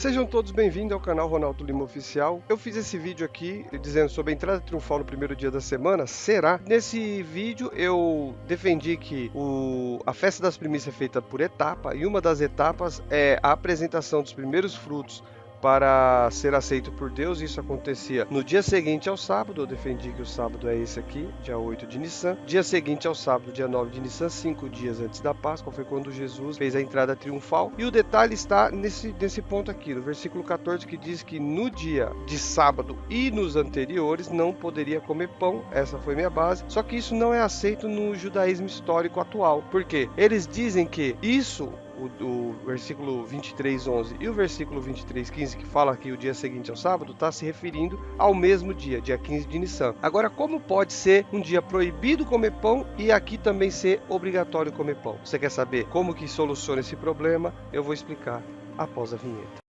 Sejam todos bem-vindos ao canal Ronaldo Lima Oficial. Eu fiz esse vídeo aqui dizendo sobre a entrada triunfal no primeiro dia da semana. Será? Nesse vídeo eu defendi que a festa das primícias é feita por etapa, e uma das etapas é a apresentação dos primeiros frutos para ser aceito por Deus. Isso acontecia no dia seguinte ao sábado. Eu defendi que o sábado é esse aqui, dia 8 de Nissan. Dia seguinte ao sábado, dia 9 de Nissan, 5 dias antes da Páscoa, foi quando Jesus fez a entrada triunfal. E o detalhe está nesse ponto aqui, no versículo 14, que diz que no dia de sábado e nos anteriores não poderia comer pão. Essa foi minha base. Só que isso não é aceito no judaísmo histórico atual. Por quê? Eles dizem que isso... O versículo 23:11 e o versículo 23:15, que fala que o dia seguinte ao sábado, está se referindo ao mesmo dia 15 de Nissan. Agora, como pode ser um dia proibido comer pão e aqui também ser obrigatório comer pão? Você quer saber como que soluciona esse problema? Eu vou explicar após a vinheta.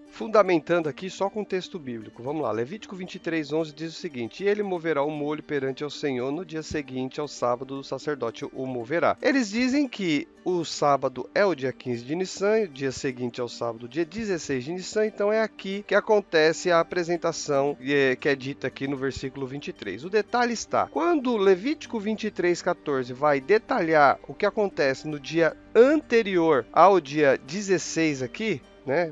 Fundamentando aqui só com o texto bíblico. Vamos lá, Levítico 23:11 diz o seguinte: e ele moverá o molho perante ao Senhor no dia seguinte ao sábado, o sacerdote o moverá. Eles dizem que o sábado é o dia 15 de Nissan, o dia seguinte ao sábado, dia 16 de Nissan, então é aqui que acontece a apresentação que é dita aqui no versículo 23. O detalhe está, quando Levítico 23:14 vai detalhar o que acontece no dia anterior ao dia 16 aqui,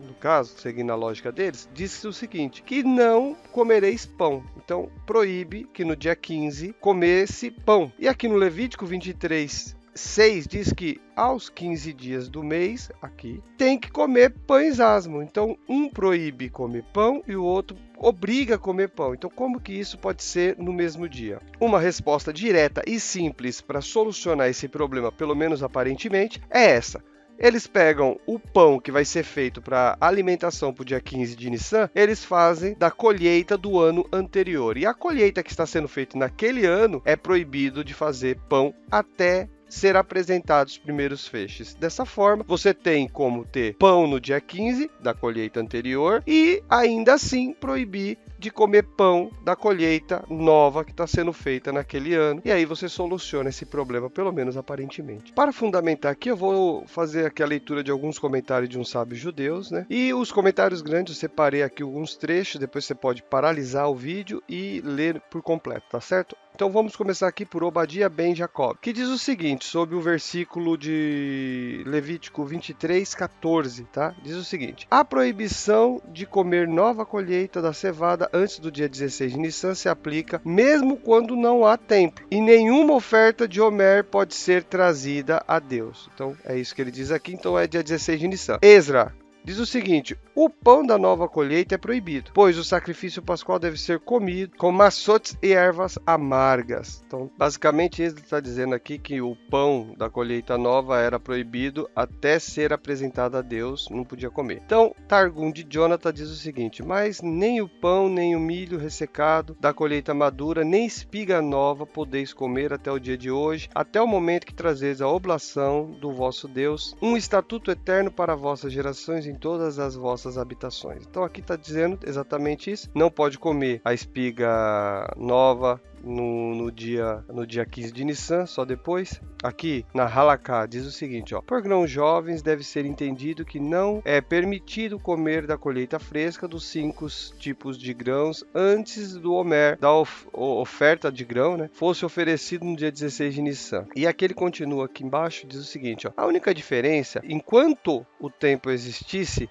no caso, seguindo a lógica deles, diz o seguinte, que não comereis pão. Então, proíbe que no dia 15 comesse pão. E aqui no Levítico 23:6 diz que aos 15 dias do mês, aqui, tem que comer pães asmos. Então, um proíbe comer pão e o outro obriga a comer pão. Então, como que isso pode ser no mesmo dia? Uma resposta direta e simples para solucionar esse problema, pelo menos aparentemente, é essa. Eles pegam o pão que vai ser feito para alimentação para o dia 15 de Nissan, eles fazem da colheita do ano anterior. E a colheita que está sendo feita naquele ano é proibido de fazer pão até ser apresentados os primeiros feixes. Dessa forma, você tem como ter pão no dia 15 da colheita anterior e ainda assim proibir de comer pão da colheita nova que está sendo feita naquele ano. E aí você soluciona esse problema, pelo menos aparentemente. Para fundamentar aqui, eu vou fazer aqui a leitura de alguns comentários de uns sábios judeus, E os comentários grandes, eu separei aqui alguns trechos, depois você pode paralisar o vídeo e ler por completo, tá certo? Então vamos começar aqui por Obadia ben Jacob, que diz o seguinte, sobre o versículo de Levítico 23:14, tá? Diz o seguinte: a proibição de comer nova colheita da cevada antes do dia 16 de Nissan se aplica mesmo quando não há templo, e nenhuma oferta de Homer pode ser trazida a Deus. Então é isso que ele diz aqui, então é dia 16 de Nissan. Ezra diz o seguinte: o pão da nova colheita é proibido, pois o sacrifício pascual deve ser comido com maçotes e ervas amargas. Então, basicamente, ele está dizendo aqui que o pão da colheita nova era proibido até ser apresentado a Deus, não podia comer. Então, Targum de Jonathan diz o seguinte: mas nem o pão, nem o milho ressecado da colheita madura, nem espiga nova podeis comer até o dia de hoje, até o momento que trazeis a oblação do vosso Deus, um estatuto eterno para vossas gerações em todas as vossas habitações. Então aqui está dizendo exatamente isso. Não pode comer a espiga nova no dia 15 de Nissan, só depois. Aqui na Halaká diz o seguinte, por grãos jovens deve ser entendido que não é permitido comer da colheita fresca dos 5 tipos de grãos antes do Homer, da oferta de grão, fosse oferecido no dia 16 de Nissan. E aqui ele continua aqui embaixo, diz o seguinte, a única diferença, enquanto o tempo existisse,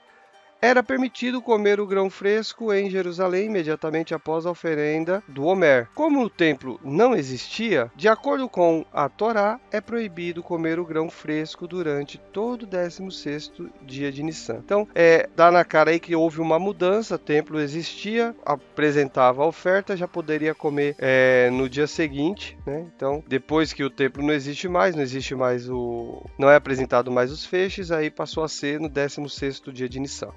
era permitido comer o grão fresco em Jerusalém imediatamente após a oferenda do Homer. Como o templo não existia, de acordo com a Torá, é proibido comer o grão fresco durante todo o 16º dia de Nissan. Então, dá na cara aí que houve uma mudança, o templo existia, apresentava a oferta, já poderia comer no dia seguinte, né? Então, depois que o templo não existe mais não é apresentado mais os feixes, aí passou a ser no 16º dia de Nissan.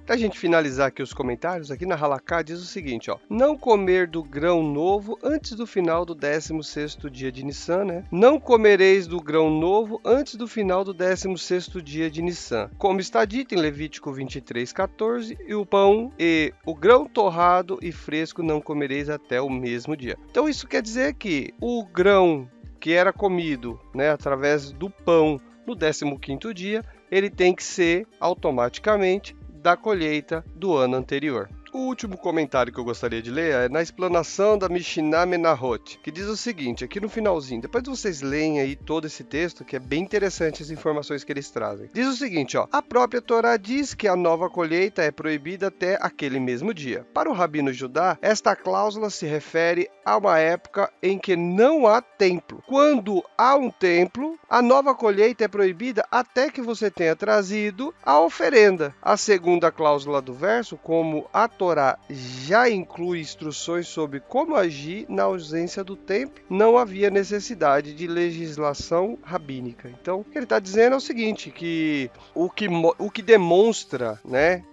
Para a gente finalizar aqui os comentários, aqui na Halaká diz o seguinte, ó: não comer do grão novo antes do final do 16º dia de Nissan, né? Não comereis do grão novo antes do final do 16º dia de Nissan, como está dito em Levítico 23:14, e o pão e o grão torrado e fresco não comereis até o mesmo dia. Então isso quer dizer que o grão que era comido, né, através do pão no 15º dia, ele tem que ser automaticamente da colheita do ano anterior. O último comentário que eu gostaria de ler é na explanação da Mishnah Menahot, que diz o seguinte, aqui no finalzinho, depois vocês leem aí todo esse texto, que é bem interessante as informações que eles trazem. Diz o seguinte, ó: a própria Torá diz que a nova colheita é proibida até aquele mesmo dia. Para o Rabino Judá, esta cláusula se refere a uma época em que não há templo. Quando há um templo, a nova colheita é proibida até que você tenha trazido a oferenda. A segunda cláusula do verso, como a Torá já inclui instruções sobre como agir na ausência do templo, não havia necessidade de legislação rabínica. Então, o que ele está dizendo é o seguinte, que o que demonstra, né,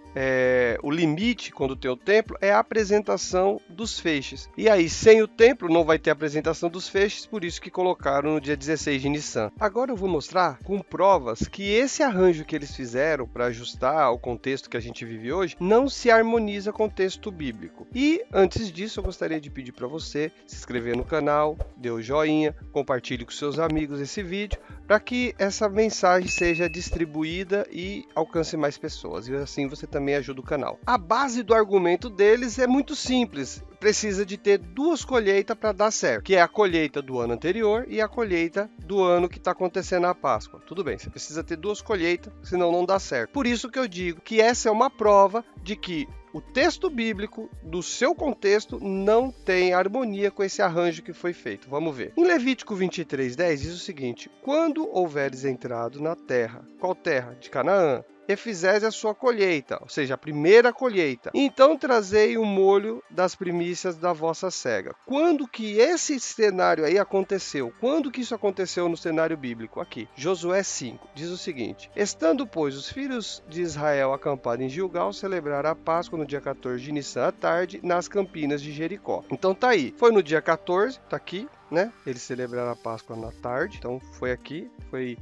o limite quando tem o templo é a apresentação dos feixes. E aí, sem o templo, não vai ter apresentação dos feixes, por isso que colocaram no dia 16 de Nissan. Agora eu vou mostrar com provas que esse arranjo que eles fizeram para ajustar ao contexto que a gente vive hoje não se harmoniza com o texto bíblico. E antes disso, eu gostaria de pedir para você se inscrever no canal, dê o joinha, compartilhe com seus amigos esse vídeo, para que essa mensagem seja distribuída e alcance mais pessoas. E assim você também ajuda o canal. A base do argumento deles é muito simples. Precisa de ter duas colheitas para dar certo, que é a colheita do ano anterior e a colheita do ano que está acontecendo na Páscoa. Tudo bem, você precisa ter duas colheitas, senão não dá certo. Por isso que eu digo que essa é uma prova de que o texto bíblico, do seu contexto, não tem harmonia com esse arranjo que foi feito. Vamos ver. Em Levítico 23:10 diz o seguinte: quando houveres entrado na terra, qual terra? De Canaã, e fizeres a sua colheita, ou seja, a primeira colheita, então trazei o molho das primícias da vossa cega. Quando que esse cenário aí aconteceu? Quando que isso aconteceu no cenário bíblico? Aqui, Josué 5, diz o seguinte: estando, pois, os filhos de Israel acampados em Gilgal, celebraram a Páscoa no dia 14 de Nissan à tarde, nas campinas de Jericó. Então tá aí, foi no dia 14, tá aqui, né? Eles celebraram a Páscoa na tarde, então foi aqui, foi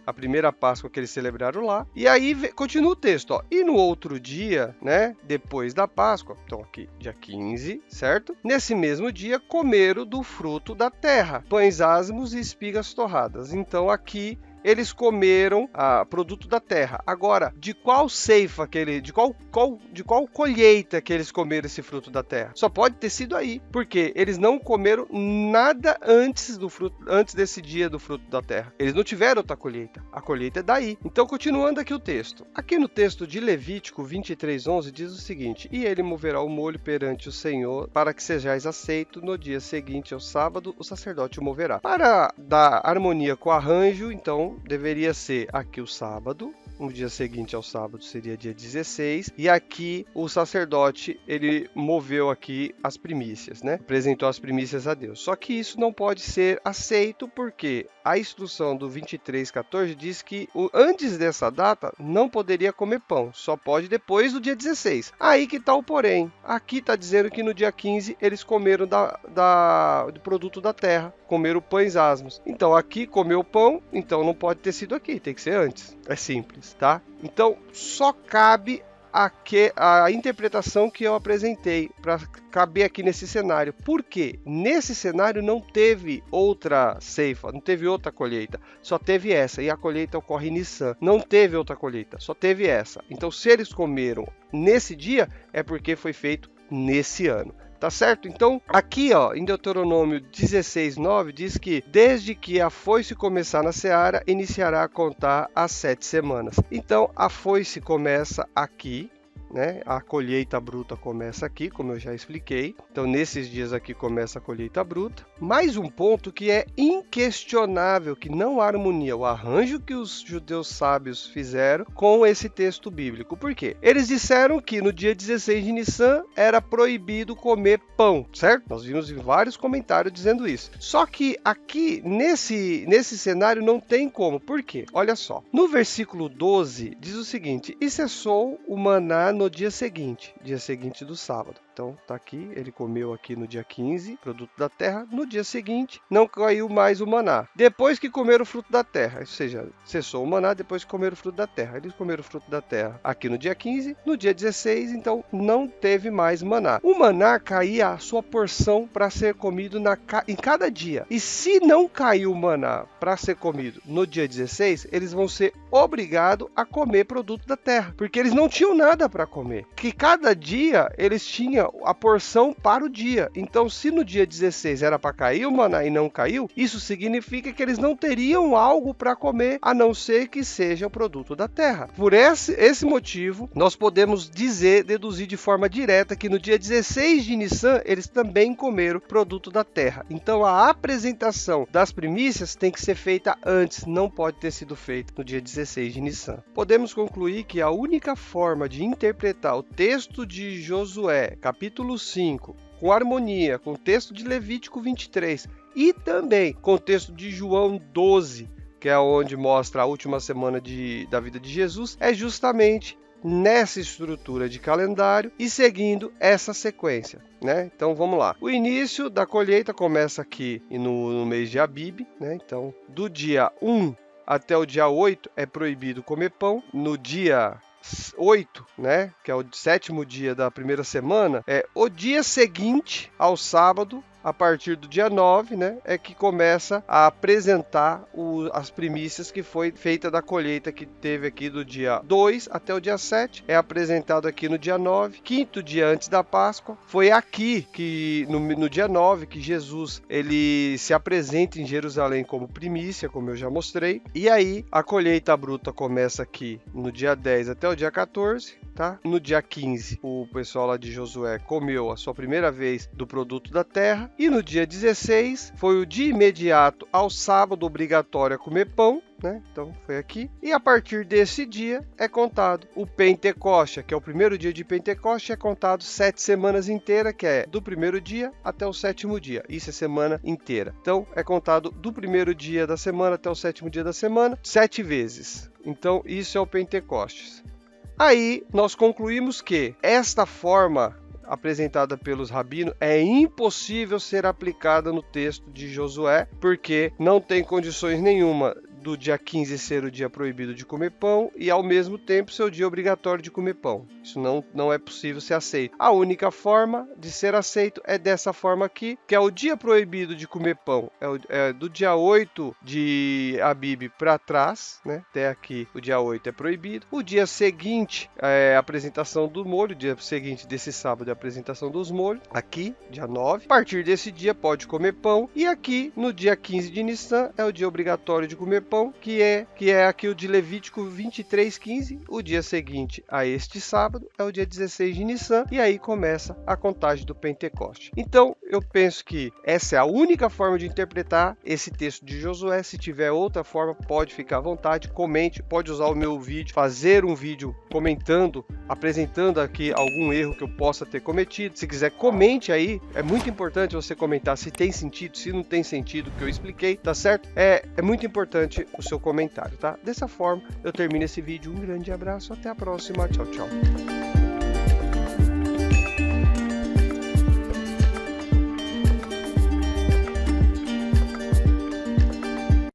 a primeira Páscoa que eles celebraram lá. E aí continua o texto, ó: e no outro dia, né, depois da Páscoa, então aqui dia 15, certo? Nesse mesmo dia comeram do fruto da terra, pães asmos e espigas torradas. Então aqui eles comeram produto da terra. Agora, de qual ceifa de qual colheita que eles comeram esse fruto da terra? Só pode ter sido aí, porque eles não comeram nada antes desse dia do fruto da terra. Eles não tiveram outra colheita. A colheita é daí. Então, continuando aqui o texto. Aqui no texto de Levítico 23:11 diz o seguinte: e ele moverá o molho perante o Senhor, para que sejais aceito no dia seguinte ao sábado, o sacerdote o moverá. Para dar harmonia com o arranjo, então, deveria ser aqui o sábado, no dia seguinte ao sábado seria dia 16, e aqui o sacerdote, ele moveu aqui as primícias, né? Apresentou as primícias a Deus. Só que isso não pode ser aceito porque a instrução do 23:14 diz que antes dessa data não poderia comer pão, só pode depois do dia 16. Aí que tá o porém. Aqui tá dizendo que no dia 15 eles comeram do produto da terra, comeram pães asmos. Então aqui comeu pão, então não pode ter sido aqui, tem que ser antes. É simples, tá? Então só cabe a interpretação que eu apresentei para caber aqui nesse cenário. Por quê? Nesse cenário não teve outra ceifa, não teve outra colheita, só teve essa, e a colheita ocorre em Nissan. Não teve outra colheita, só teve essa. Então, se eles comeram nesse dia, é porque foi feito nesse ano. Tá certo? Então, aqui, ó, em Deuteronômio 16:9, diz que desde que a foice começar na seara, iniciará a contar as 7 semanas. Então, a foice começa aqui, né? A colheita bruta começa aqui, como eu já expliquei. Então, nesses dias aqui começa a colheita bruta. Mais um ponto que é inquestionável, que não há harmonia, o arranjo que os judeus sábios fizeram com esse texto bíblico. Por quê? Eles disseram que no dia 16 de Nissan era proibido comer pão, certo? Nós vimos em vários comentários dizendo isso. Só que aqui, nesse cenário, não tem como. Por quê? Olha só. No versículo 12, diz o seguinte: e cessou o maná no dia seguinte do sábado. Então, tá aqui, ele comeu aqui no dia 15, produto da terra. No dia seguinte, não caiu mais o maná. Depois que comeram o fruto da terra, ou seja, cessou o maná depois que comeram o fruto da terra. Eles comeram o fruto da terra aqui no dia 15, no dia 16, então não teve mais maná. O maná caía a sua porção para ser comido em cada dia. E se não caiu o maná para ser comido no dia 16, eles vão ser obrigados a comer produto da terra, porque eles não tinham nada para comer. Que cada dia eles tinham a porção para o dia. Então, se no dia 16 era para cair o maná e não caiu, isso significa que eles não teriam algo para comer, a não ser que seja o produto da terra. Por esse motivo, nós podemos deduzir de forma direta que no dia 16 de Nissan, eles também comeram produto da terra. Então, a apresentação das primícias tem que ser feita antes, não pode ter sido feita no dia 16 de Nissan. Podemos concluir que a única forma de interpretar o texto de Josué, capítulo 5, com harmonia com o texto de Levítico 23 e também com o texto de João 12, que é onde mostra a última semana da vida de Jesus, é justamente nessa estrutura de calendário e seguindo essa sequência, né? Então vamos lá. O início da colheita começa aqui no mês de Abib, né? Então, do dia 1 até o dia 8 é proibido comer pão. No dia 8, né, que é o 7º dia da primeira semana, é o dia seguinte ao sábado. A partir do dia 9, né, é que começa a apresentar as primícias que foi feita da colheita que teve aqui do dia 2 até o dia 7. É apresentado aqui no dia 9, 5º dia antes da Páscoa. Foi aqui que no dia 9 que Jesus ele se apresenta em Jerusalém como primícia, como eu já mostrei. E aí a colheita bruta começa aqui no dia 10 até o dia 14. Tá? No dia 15, o pessoal lá de Josué comeu a sua primeira vez do produto da terra. E no dia 16, foi o dia imediato ao sábado obrigatório a comer pão, né? Então foi aqui. E a partir desse dia é contado o Pentecoste, que é o primeiro dia de Pentecoste, é contado 7 semanas inteiras, que é do primeiro dia até o 7º dia. Isso é semana inteira. Então é contado do primeiro dia da semana até o 7º dia da semana, 7 vezes. Então isso é o Pentecostes. Aí nós concluímos que esta forma apresentada pelos rabinos é impossível ser aplicada no texto de Josué, porque não tem condições nenhuma do dia 15 ser o dia proibido de comer pão e ao mesmo tempo ser o dia obrigatório de comer pão. Isso não é possível ser aceito. A única forma de ser aceito é dessa forma aqui, que é o dia proibido de comer pão. É do dia 8 de Abib para trás, né? Até aqui o dia 8 é proibido. O dia seguinte é a apresentação do molho, o dia seguinte desse sábado é a apresentação dos molhos, aqui, dia 9. A partir desse dia pode comer pão e aqui no dia 15 de Nissan é o dia obrigatório de comer pão, que é aqui o de Levítico 23:15, o dia seguinte a este sábado é o dia 16 de Nissan, e aí começa a contagem do Pentecoste. Então, eu penso que essa é a única forma de interpretar esse texto de Josué. Se tiver outra forma, pode ficar à vontade, comente, pode usar o meu vídeo, fazer um vídeo comentando, apresentando aqui algum erro que eu possa ter cometido. Se quiser, comente aí, é muito importante você comentar se tem sentido, se não tem sentido o que eu expliquei, tá certo? É muito importante o seu comentário, tá? Dessa forma, eu termino esse vídeo. Um grande abraço, até a próxima, tchau, tchau.